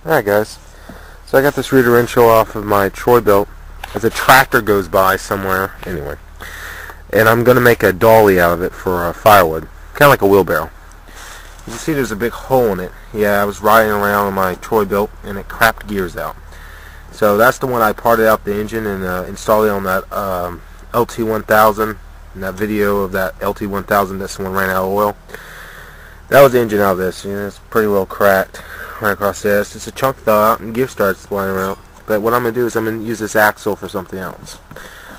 Alright guys, so I got this rear differential off of my Troy belt as a tractor goes by somewhere, anyway. And I'm going to make a dolly out of it for firewood, kind of like a wheelbarrow. You can see there's a big hole in it. Yeah, I was riding around on my Troy belt and it crapped gears out. So that's the one I parted out the engine and installed it on that LT1000. In that video of that LT1000, this one ran out of oil. That was the engine out of this. You know, it's pretty well cracked right across there. It's just a chunk fell out and gear starts flying around. But what I'm going to do is I'm going to use this axle for something else.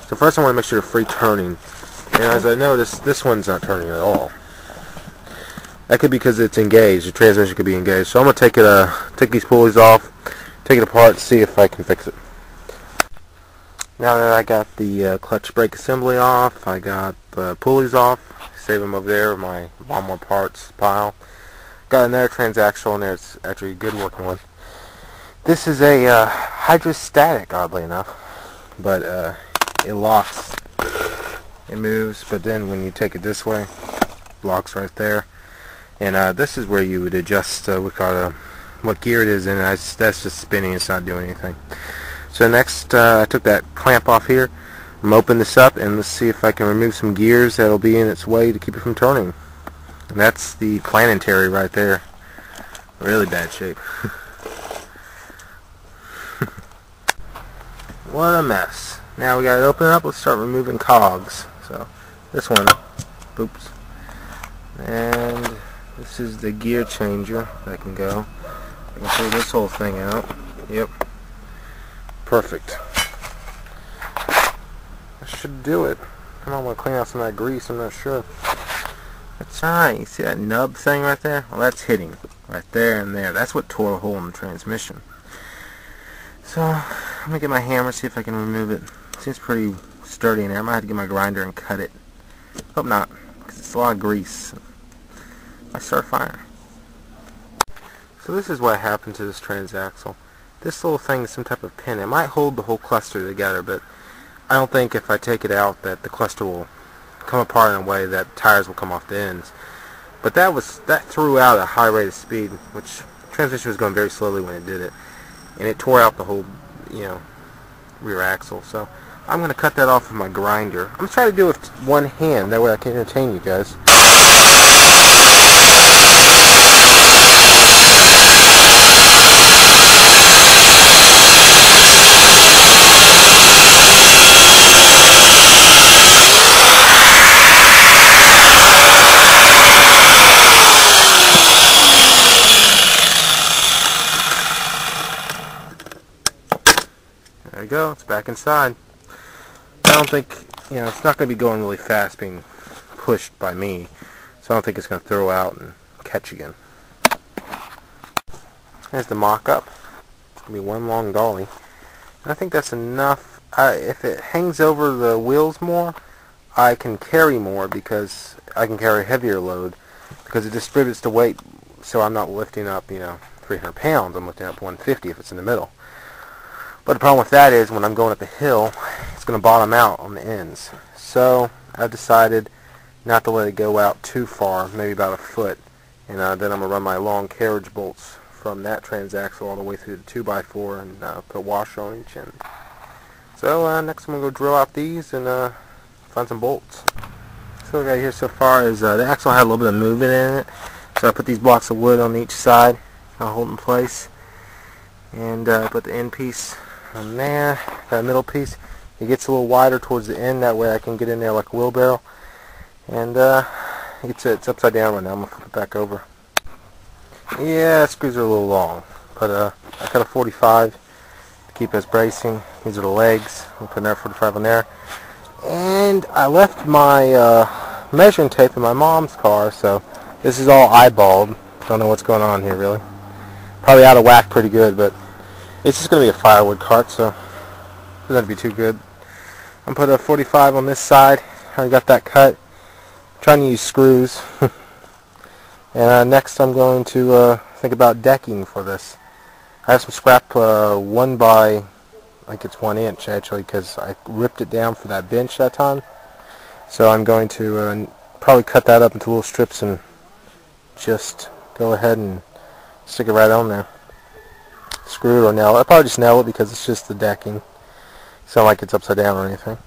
So first I want to make sure they're free turning. And as I noticed, this one's not turning at all. That could be because it's engaged. The transmission could be engaged. So I'm going to take these pulleys off, take it apart, see if I can fix it. Now that I got the clutch brake assembly off, I got the pulleys off, save them over there in my lawnmower parts pile. Got another transaxle in there. It's actually a good working one. This is a hydrostatic, oddly enough, but it locks. It moves, but then when you take it this way, it locks right there. And this is where you would adjust what gear it is in. That's just spinning. It's not doing anything. So next, I took that clamp off here. I'm going to open this up and let's see if I can remove some gears that'll be in its way to keep it from turning. And that's the planetary right there. Really bad shape. What a mess. Now we got to open it up. Let's start removing cogs. So this one, oops. And this is the gear changer that can go. I can pull this whole thing out. Yep. Perfect. That should do it. I don't want to clean out some of that grease, I'm not sure. That's alright. You see that nub thing right there? Well, that's hitting right there and there. That's what tore a hole in the transmission. So, I'm going to get my hammer, see if I can remove it. It seems pretty sturdy in there. I might have to get my grinder and cut it. Hope not, because it's a lot of grease. I start fire. So this is what happened to this transaxle. This little thing is some type of pin. It might hold the whole cluster together, but I don't think if I take it out that the cluster will come apart in a way that tires will come off the ends. But that threw out a high rate of speed, which the transmission was going very slowly when it did it, and it tore out the whole, rear axle. So I'm going to cut that off with my grinder. I'm going to try to do it with one hand. That way I can entertain you guys. There you go, it's back inside. I don't think, it's not going to be going really fast being pushed by me, so I don't think it's going to throw out and catch again. There's the mock-up. It's going to be one long dolly. And I think that's enough. If it hangs over the wheels more, I can carry more because I can carry a heavier load because it distributes the weight, so I'm not lifting up, 300 pounds. I'm lifting up 150 if it's in the middle. But the problem with that is when I'm going up the hill, it's going to bottom out on the ends. So I've decided not to let it go out too far, maybe about a foot. And then I'm going to run my long carriage bolts from that transaxle all the way through the 2x4 and put a washer on each end. So next I'm going to go drill out these and find some bolts. So what I got here so far is the axle had a little bit of movement in it. So I put these blocks of wood on each side, I'll hold in place. And put the end piece on there, that middle piece. It gets a little wider towards the end, that way I can get in there like a wheelbarrow. And it's upside down right now. I'm going to flip it back over. Yeah, screws are a little long, but I cut a 45 to keep us bracing. These are the legs. I'm putting that 45 on there. And I left my measuring tape in my mom's car, so this is all eyeballed. Don't know what's going on here really. Probably out of whack pretty good, but it's just going to be a firewood cart, so it doesn't have to be too good. I'm going to put a 45 on this side. I already got that cut. I'm trying to use screws. And next I'm going to think about decking for this. I have some scrap 1 by, I think it's 1 inch actually, because I ripped it down for that bench that time. So I'm going to probably cut that up into little strips and just go ahead and stick it right on there. screw it or nail it. I'll probably just nail it because it's just the decking. It's not like it's upside down or anything.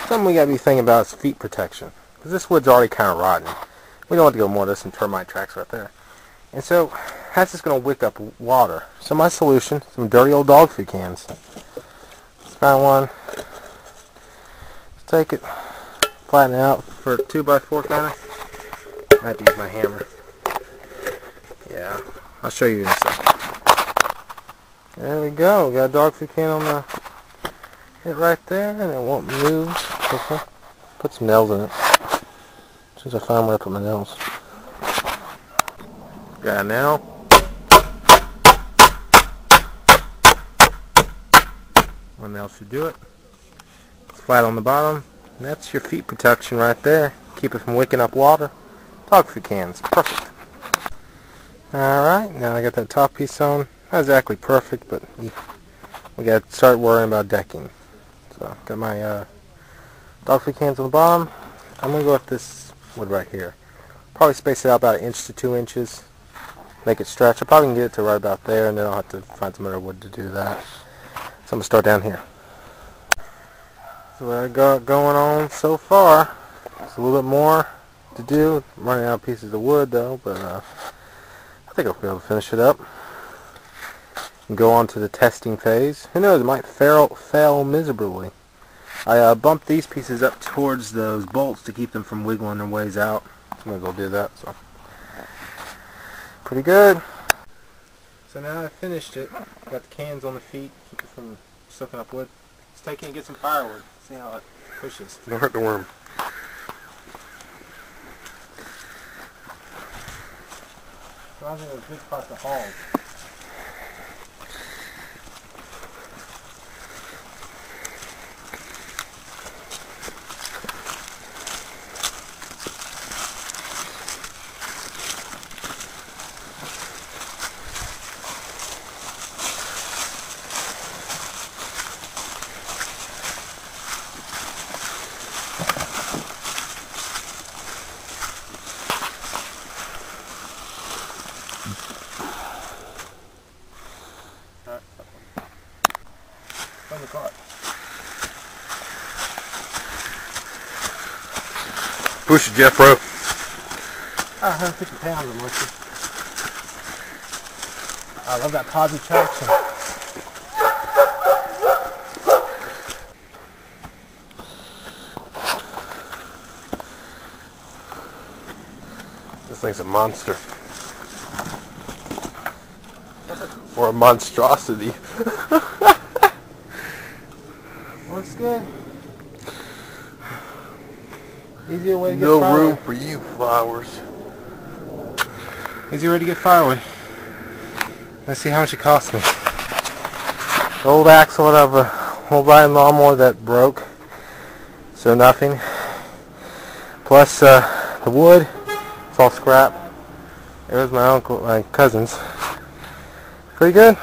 Something we gotta be thinking about is feet protection, because this wood's already kind of rotten. We don't want to go more. There's some termite tracks right there, and so that's just gonna wick up water. So my solution: some dirty old dog food cans. Let's find one. Let's take it, flatten it out for a 2x4 kind of. I have to use my hammer. Yeah, I'll show you in a second. There we go. We got a dog food can on the hit right there, and it won't move. Okay. Put some nails in it. As soon as I find where I put my nails. Got a nail. One nail should do it. It's flat on the bottom. And that's your feet protection right there. Keep it from wicking up water. Dog food cans. Perfect. Alright, now I got that top piece on. Not exactly perfect, but we got to start worrying about decking. So, got my dog food cans on the bottom. I'm going to go with this wood right here. Probably space it out about 1 inch to 2 inches. Make it stretch. I probably can get it to right about there, and then I'll have to find some other wood to do that. So I'm going to start down here. So what I got going on so far, it's a little bit more to do. I'm running out of pieces of wood though, but I think I'll be able to finish it up. And go on to the testing phase. Who knows, it might fail miserably. I bumped these pieces up towards those bolts to keep them from wiggling their ways out. I'm going to go do that. So pretty good. So now I finished it. Got the cans on the feet, keep it from soaking up wood. Let's take it and get some firewood. See how it pushes. Don't hurt the worm. So I think it was a good spot to haul. On the cart. Push it, Jeff, bro. 150 pounds of moisture. I love that positive traction. This thing's a monster. Or a monstrosity. Looks good. Easier way to get No firewood. room for you, flowers. Easier way to get firewood. Let's see how much it cost me. The old axle of a old riding lawnmower that broke. So nothing. Plus the wood. It's all scrap. It was my cousin's. Pretty good.